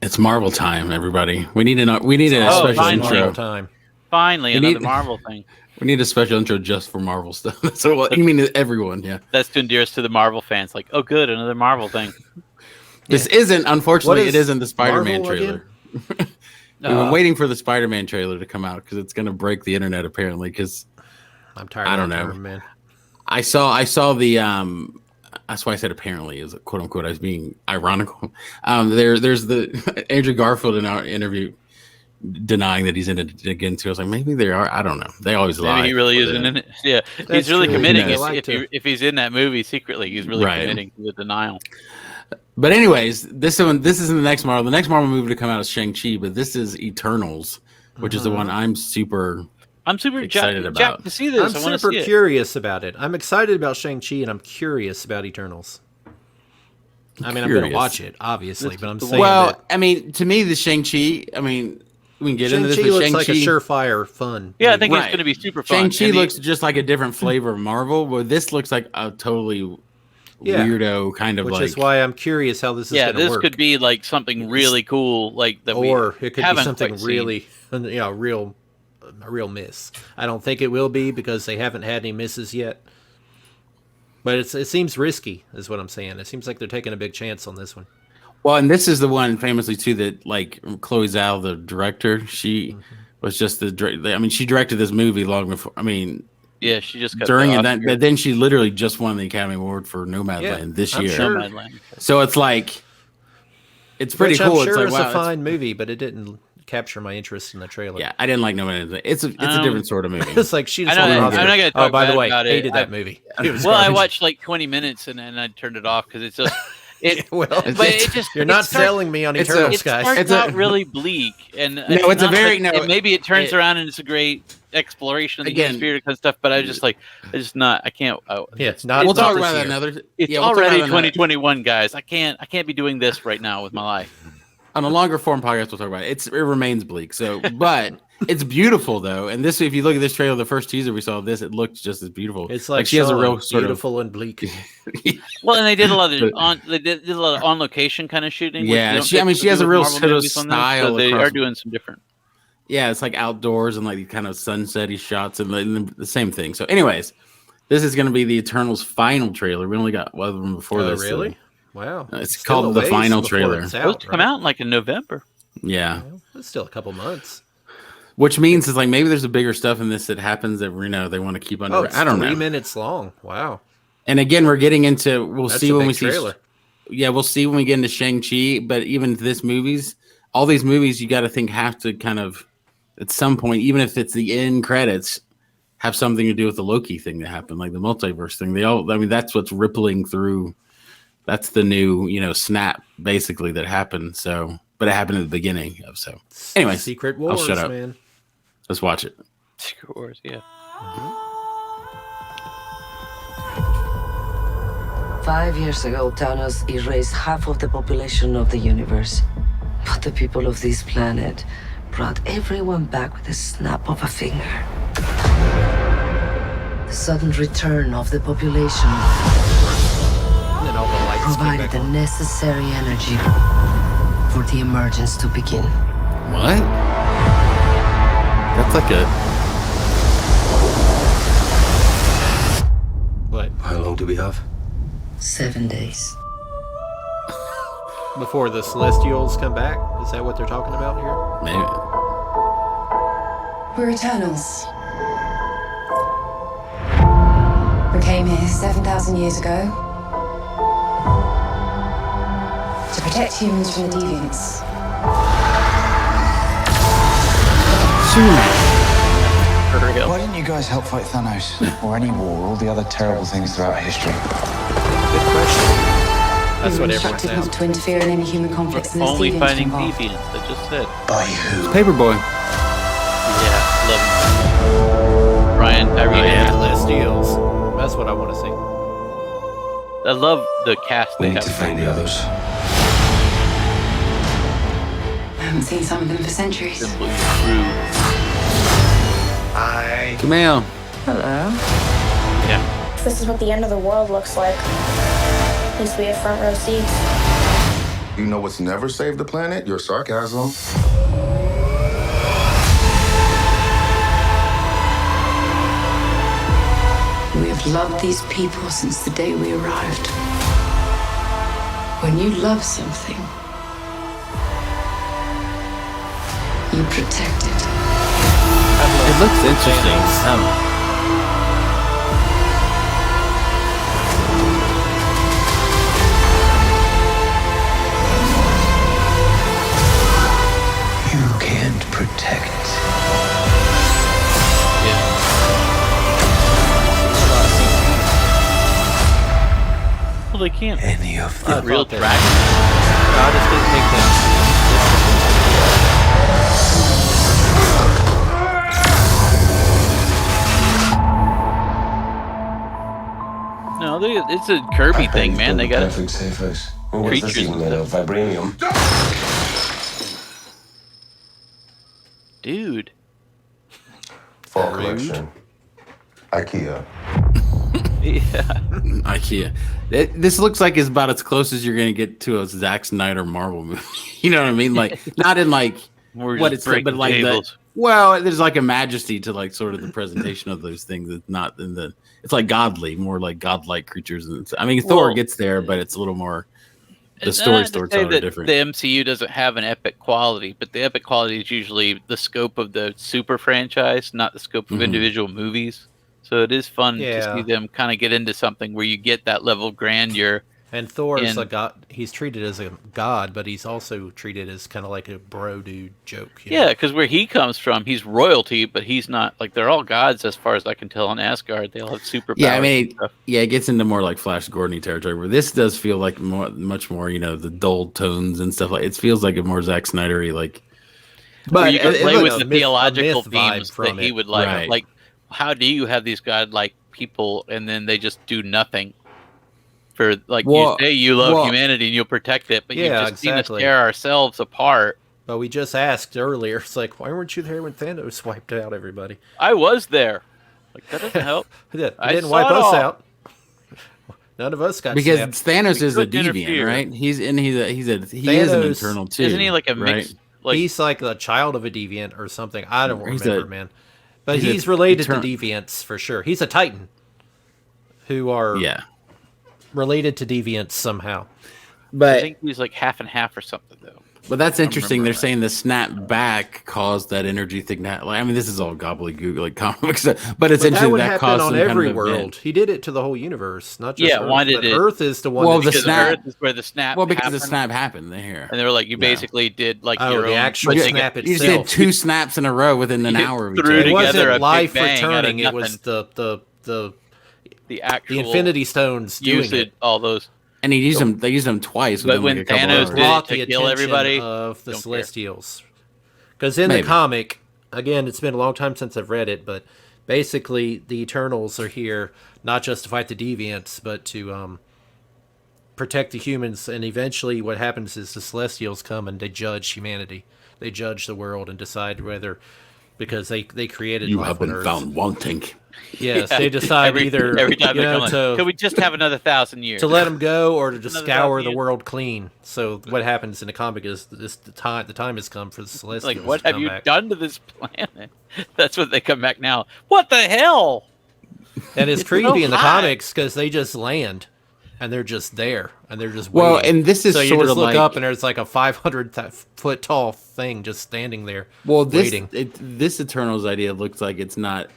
It's Marvel time, everybody. We need a special finally. intro. Time. Finally, another Marvel thing. We need a special intro just for Marvel stuff. So what you mean to everyone? Yeah, that's to endear us to the Marvel fans. Like, oh, good, another Marvel thing. This isn't. Unfortunately, it isn't the Spider-Man Marvel trailer. We've been waiting for the Spider-Man trailer to come out because it's going to break the internet apparently. Because I'm tired. I don't know, term, man. I saw the. That's why I said apparently is quote unquote. I was being ironical. There's the Andrew Garfield in our interview denying that he's in it again too. I was like, maybe they are. I don't know. They always lie. Maybe he really isn't in it. Yeah, That's he's really true. committing. If he's in that movie secretly, he's really committing to the denial. But anyways, this isn't the next Marvel. The next Marvel movie to come out is Shang-Chi, but this is Eternals, which is the one I'm super excited about. Jack, to see this. I'm super curious about it. I'm excited about Shang-Chi, and I'm curious about Eternals. I'm going to watch it, obviously, but I'm saying I mean, to me, the Shang-Chi, I mean, we can get into this, but looks Shang-Chi like a surefire fun. Yeah, I think it's going to be super fun. Shang-Chi looks just like a different flavor of Marvel, but this looks like a totally weirdo kind of which is why I'm curious how this is going to work. Yeah, this could be like something really cool, like that, or it could be something really, a real miss. I don't think it will be because they haven't had any misses yet. But it seems risky, is what I'm saying. It seems like they're taking a big chance on this one. Well, and this is the one famously too that like Chloe Zhao, the director, she was just I mean, she directed this movie long before. I mean. Yeah, she just got during that, but then she literally just won the Academy Award for Nomadland this year. Sure. So it's like, it's pretty cool. I'm sure it's like, a fine movie, but it didn't capture my interest in the trailer. Yeah, I didn't like Nomadland. It's a different sort of movie. It's like she just I'm not gonna talk by the way, about hated that movie. I watched like 20 minutes and then I turned it off because it's just. You're not selling me on Eternals, guys. It's not really bleak, and maybe it turns around and it's a great exploration of the spirit kind of stuff. But I can't. It's not. We'll talk about that another. It's already 2021, guys. I can't be doing this right now with my life. On a longer form podcast, we'll talk about it. It remains bleak. So, but it's beautiful though. And this, if you look at this trailer, the first teaser we saw of this, it looks just as beautiful. It's like she has a real sort beautiful and bleak. Well, and they did a lot of on location kind of shooting. Yeah, she has a real sort of style. So they are doing some different. Yeah, it's like outdoors and like kind of sunsetty shots and the same thing. So, anyways, this is going to be the Eternals final trailer. We only got one of them before this. Really? So. Wow. It's called the final trailer. It's supposed to come out like in November. Yeah. It's still a couple months. Which means it's like maybe there's a bigger stuff in this that happens that they want to keep under. I don't know. 3 minutes long. Wow. And again, we're getting into. We'll see when we trailer. We'll see when we get into Shang-Chi. But even all these movies, you got to think have to kind of at some point, even if it's the end credits, have something to do with the Loki thing that happened, like the multiverse thing. That's what's rippling through. That's the new, snap basically that happened. So, but it happened at the beginning of so. Anyway, Secret Wars, I'll shut up. Man. Let's watch it. Secret Wars, yeah. 5 years ago, Thanos erased half of the population of the universe. But the people of this planet brought everyone back with a snap of a finger. The sudden return of the population provided the necessary energy for the emergence to begin. What? That's like What? How long do we have? 7 days. Before the Celestials come back? Is that what they're talking about here? Maybe. We're Eternals. We came here 7,000 years ago to protect humans from the deviants. Why didn't you guys help fight Thanos or any war, all the other terrible things throughout history? Good question. That's what everyone Instructed says. not to interfere in any human conflicts unless Only deviants fighting involved. deviants. I just said. By who? Paperboy. Yeah, love him. Ryan Tyree. Celestials. That's what I want to see. I love the cast. We need to find the others. I haven't seen some of them for centuries. Simply true. Camille. Hello. Yeah. This is what the end of the world looks like. At least we have front row seats. You know what's never saved the planet? Your sarcasm. We have loved these people since the day we arrived. When you love something, you protect it. It looks interesting. You can't protect. Well, they can't. Any of them. Real dragon. I just didn't think that. No, it's a Kirby thing, man. They got perfect safe house. What was this creatures even and made of? Vibranium. dude. Fall collection. IKEA. Yeah. IKEA. This looks like it's about as close as you're going to get to a Zack Snyder Marvel movie. You know what I mean? Like, not in like what it's like, but like well, there's like a majesty to like sort of the presentation of those things. It's not in the. It's like godly, more like godlike creatures. And I mean, Thor gets there, but it's a little more. The stories are different. The MCU doesn't have an epic quality, but the epic quality is usually the scope of the super franchise, not the scope of individual movies. So it is fun to see them kind of get into something where you get that level of grandeur. And Thor is a god. He's treated as a god, but he's also treated as kind of like a bro dude joke. Yeah, because where he comes from, he's royalty, but he's not like they're all gods as far as I can tell in Asgard. They all have superpowers. Yeah, I mean, it gets into more like Flash Gordon territory where this does feel like much more, the dull tones and stuff like it feels like a more Zack Snyder-y like. But you can play with the theological themes that he would like. Right. Like, how do you have these god-like people and then they just do nothing? For like you say, you love humanity and you'll protect it, but you've just seen us tear ourselves apart. But we just asked earlier. It's like, why weren't you there when Thanos wiped out everybody? I was there. Like that doesn't help. It didn't wipe us out. None of us got because snapped. Thanos is a deviant, right? He is an Eternal too. Isn't he like a mix? Like, he's like the child of a deviant or something. I don't remember, man. But he's related to deviants for sure. He's a Titan who are related to deviants somehow. But I think he's like half and half or something though. But that's interesting. They're saying the snap back caused that energy thing. I mean, this is all gobbledygook, like comics, but it's interesting that would that happen caused on some every kind of world. event. He did it to the whole universe, not just Earth. Why did it? Earth is the one. Well, that the snap Earth is where the snap. Well, because happened. The snap happened there, and they were like, you basically did like your the own actual snap itself. You just did 2 snaps in a row within an hour of each other. It wasn't life returning. It was the actual the Infinity Stones doing it. All those. And he used them. They used them twice. But when Thanos brought did it the to kill everybody of the Celestials, because in the comic, again, it's been a long time since I've read it, but basically the Eternals are here not just to fight the Deviants, but to protect the humans. And eventually, what happens is the Celestials come and they judge humanity. They judge the world and decide whether, because they created. You have been found wanting. Yes, they decide every time could we just have another 1,000 years to let them go, or to just scour the world clean. So what happens in the comic is the time has come for the Celestials. Like, what have you done to this planet? That's what they come back now. What the hell? And it's creepy in the comics because they just land and they're just there and they're just waiting. Well, and this is so sort you just of look like, up and there's like a 500-foot tall thing just standing there. Well, waiting. This Eternals idea looks like it's not.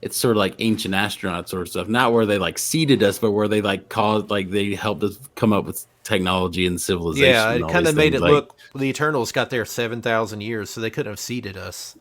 It's sort of like ancient astronaut sort of stuff, not where they like seeded us, but where they like caused, like they helped us come up with technology and civilization. Yeah, it kind of made it look. The Eternals got there 7,000 years, so they couldn't have seeded us.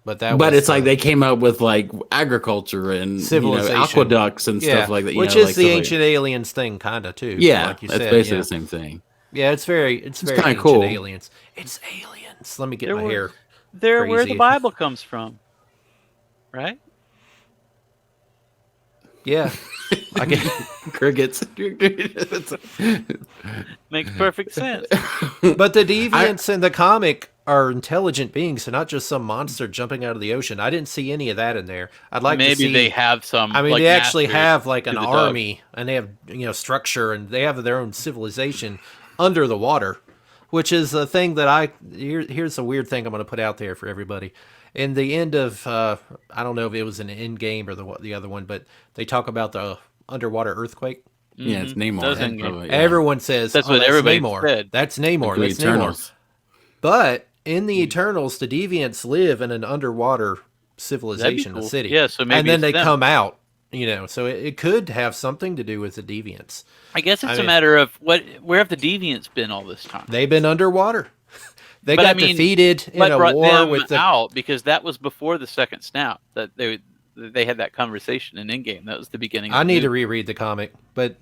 But it's like they came up with like agriculture and civilization, aqueducts and stuff like that, which is the ancient aliens thing, kind of too. Yeah, like you that's said, basically the same thing. Yeah, it's very kind of cool. Aliens. It's aliens. Let me get my hair. They're where the Bible comes from, right? Yeah, I get crickets. Makes perfect sense. But the deviants in the comic are intelligent beings, so not just some monster jumping out of the ocean. I didn't see any of that in there. I'd like to see. Maybe they have some. I mean, they actually have like an army, and they have structure, and they have their own civilization. under the water, which is a thing that here's a weird thing I'm going to put out there for everybody. In the end of, I don't know if it was an Endgame or the other one, but they talk about the underwater earthquake. Yeah, it's Namor. Everyone says that's what everybody said. That's Namor. That's Namor. But in the Eternals, the Deviants live in an underwater civilization, cool. a city. Yeah, so maybe and then they them. come out, so it could have something to do with the Deviants. I guess it's a matter of where have the Deviants been all this time? They've been underwater. They got defeated in a war with out because that was before the second snap that they had that conversation in Endgame. That was the beginning. I need to reread the comic, but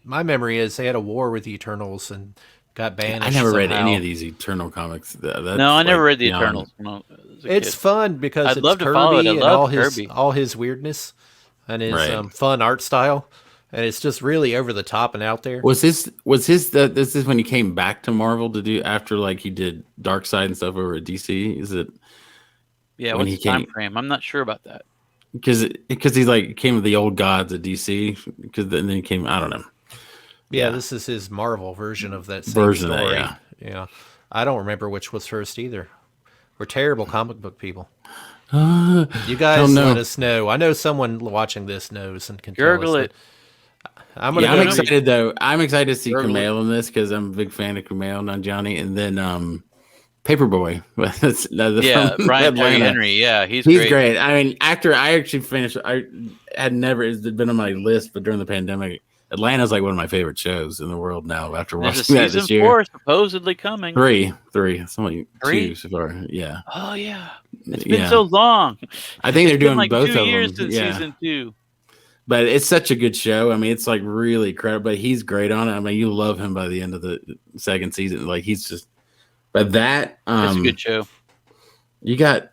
my memory is they had a war with the Eternals and got banished. I never read any of these Eternal comics. No, I never read the Eternals. It's fun because it's Kirby and all his weirdness and his fun art style. And it's just really over the top and out there. This is when he came back to Marvel to do after he did Darkseid and stuff over at DC? Is it? Yeah, what's the time frame? I'm not sure about that. Because he came with the old gods at DC. Then he came. I don't know. Yeah, this is his Marvel version of that same story. Of that, yeah. I don't remember which was first either. We're terrible comic book people. You guys let us know. I know someone watching this knows and can tell us. I'm excited though. I'm excited to see Kumail in this because I'm a big fan of Kumail, not Johnny. And then Paperboy. Brian Tyree Henry. Yeah, he's great. I mean, actor. I actually finished. I had never. It's been on my list, but during the pandemic, Atlanta's one of my favorite shows in the world now. After watching that this year, season 4 supposedly coming. Three. It's only 2 so far. Yeah. Oh yeah. It's been so long. I think they're doing both of them. 2 years since season 2. But it's such a good show. I mean, it's really incredible. But he's great on it. I mean, you love him by the end of the second season. He's just. But that it's a good show. You got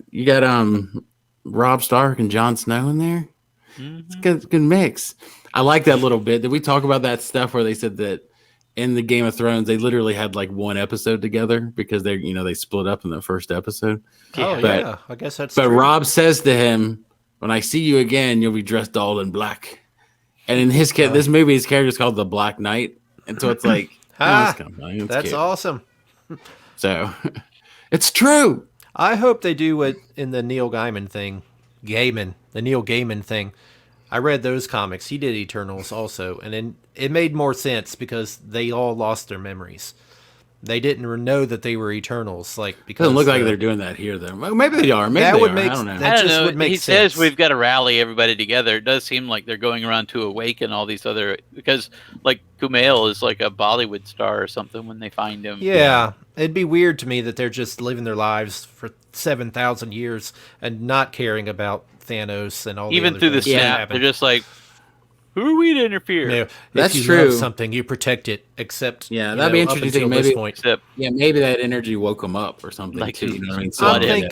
Rob Stark and Jon Snow in there. Mm-hmm. It's a good mix. I like that little bit. Did we talk about that stuff where they said that in the Game of Thrones they literally had one episode together because they split up in the first episode? Yeah, I guess that's. But true. Rob says to him, "When I see you again, you'll be dressed all in black." And in this movie, his character is called the Black Knight, and so it's that's cute. Awesome. So, it's true. I hope they do what in the Neil Gaiman thing, the Neil Gaiman thing. I read those comics. He did Eternals also, and then it made more sense because they all lost their memories. They didn't know that they were Eternals. Because doesn't look like they're doing that here, though. Well, maybe they are. Maybe I don't know. That just would make sense. Says we've got to rally everybody together. It does seem like they're going around to awaken all these other because Kumail is like a Bollywood star or something when they find him. Yeah, it'd be weird to me that they're just living their lives for 7,000 years and not caring about Thanos and all. Even through the snap, they're just like, who are we to interfere? No, that's if you true. Love something, you protect it. Except that'd be interesting. Maybe maybe that energy woke them up or something too. You know what I mean? So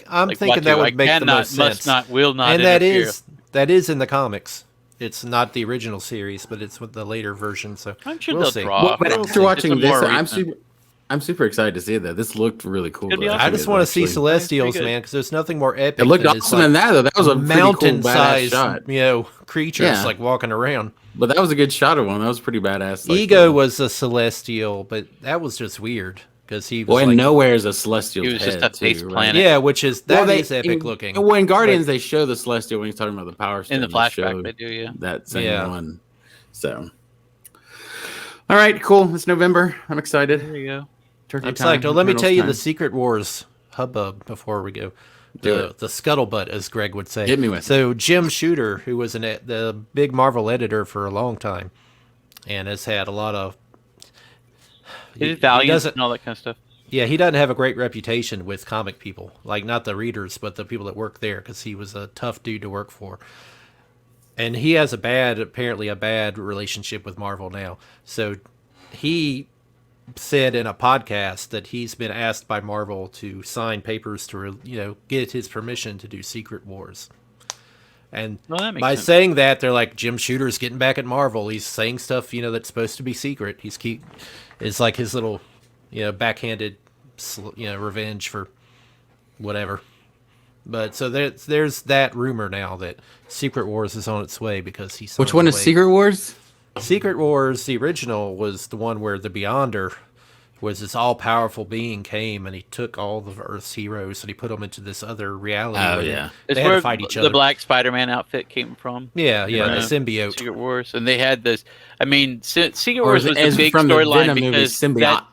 I'm thinking that would make the most sense. Will not, and interfere. that is in the comics. It's not the original series, but it's with the later version. So I'm sure we'll they'll draw. But after watching this, I'm super excited to see that. This looked really cool. I just want to see Celestials, man, because there's nothing more epic. It looked awesome in that, though. That was a mountain-sized, shot. Creatures walking around. But that was a good shot of one. That was pretty badass. Ego was a Celestial, but that was just weird because he was. And Nowhere is a Celestial. He was just a space planet. Yeah, which is is epic looking. When Guardians, they show the Celestial when he's talking about the Power Stone. In the flashback, they do, yeah. That same one. So, all right, cool. It's November. I'm excited. There you go. I'm psyched. Well, let me tell you the Secret Wars hubbub before we go. The scuttlebutt, as Greg would say. Hit me with So Jim Shooter, who was the big Marvel editor for a long time, and has had a lot of... He did Valiant and all that kind of stuff. Yeah, he doesn't have a great reputation with comic people. Not the readers, but the people that work there, because he was a tough dude to work for. And he has apparently a bad relationship with Marvel now. So he said in a podcast that he's been asked by Marvel to sign papers to, get his permission to do Secret Wars. And by saying that, they're like, Jim Shooter's getting back at Marvel. He's saying stuff, that's supposed to be secret. It's like his little, backhanded, revenge for whatever. But so there's that rumor now that Secret Wars is on its way because he's. Which one is Secret Wars? Secret Wars, the original, was the one where the Beyonder was this all-powerful being came and he took all of Earth's heroes and he put them into this other reality. Oh, yeah. It's they had where to fight each other. The black Spider-Man outfit came from. Yeah, the symbiote. Secret Wars. And they had this... I mean, Secret Wars was a big from the storyline Venom movie, because symbiote.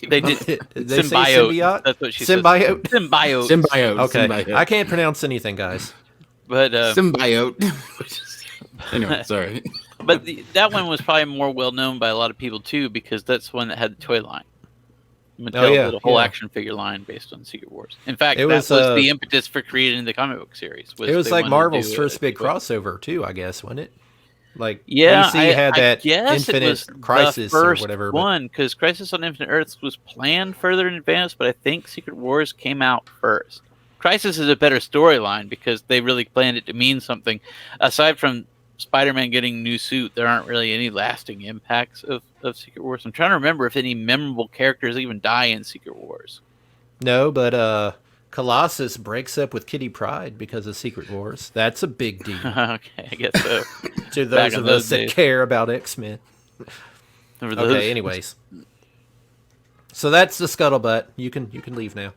they did they say symbiote. symbiote? That's what she Symbiote? said. Symbiote. Symbiote. Okay, Symbiote. I can't pronounce anything, guys. But symbiote. Anyway, sorry. But that one was probably more well known by a lot of people too, because that's one that had the toy line. Mattel did a whole action figure line based on Secret Wars. In fact, that was the impetus for creating the comic book series. It was like Marvel's first big crossover too, I guess, wasn't it? Like DC had that Infinite Crisis or whatever. One, because Crisis on Infinite Earths was planned further in advance, but I think Secret Wars came out first. Crisis is a better storyline because they really planned it to mean something. Aside from Spider-Man getting a new suit, there aren't really any lasting impacts of Secret Wars. I'm trying to remember if any memorable characters even die in Secret Wars. No, but Colossus breaks up with Kitty Pryde because of Secret Wars. That's a big deal. Okay, I guess so. To those of us that care about X-Men. Okay, anyways. So that's the scuttlebutt. You can leave now.